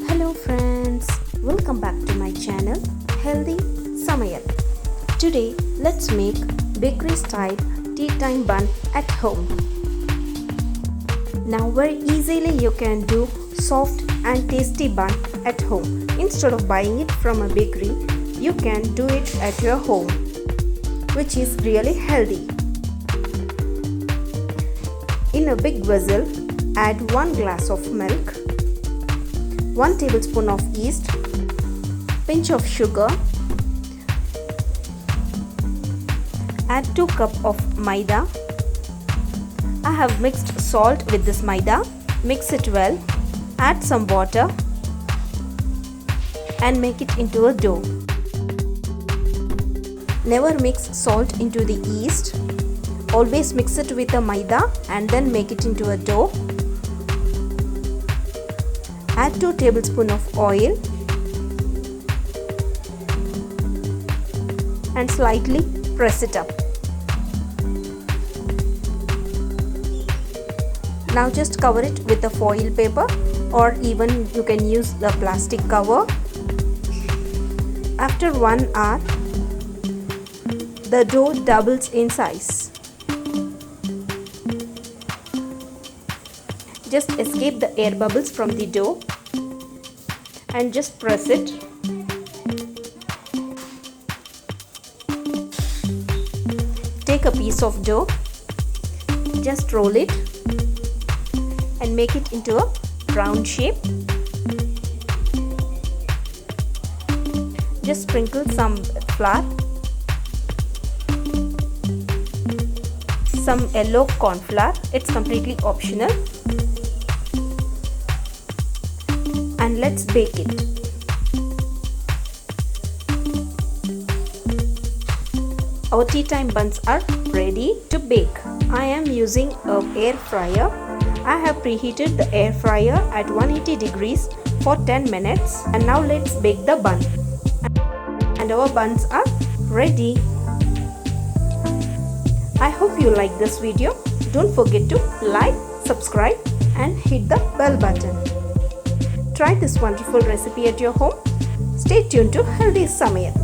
Hello friends, welcome back to my channel Healthy Samayal. Today let's make bakery style tea time bun at home. Now very easily you can do soft and tasty bun at home. Instead of buying it from a bakery, you can do it at your home, which is really healthy. In a big vessel, add 1 glass of milk, 1 tablespoon of yeast, pinch of sugar, add 2 cups of maida. I have mixed salt with this maida. Mix it well, add some water and make it into a dough. Never mix salt into the yeast. Always mix it with the maida and then make it into a dough. Add 2 tablespoons of oil and slightly press it up. Now just cover it with a foil paper, or even you can use the plastic cover. After 1 hour, the dough doubles in size. Just escape the air bubbles from the dough and just press it. Take a piece of dough, just roll it and make it into a round shape. Just sprinkle some flour, some yellow corn flour, it's completely optional, and let's bake it. Our tea time buns are ready to bake. I am using an air fryer. I have preheated the air fryer at 180 degrees for 10 minutes, and now let's bake the bun. And our buns are ready. I hope you like this video. Don't forget to like, subscribe and hit the bell button. Try this wonderful recipe at your home. Stay tuned to Healthy Samayal.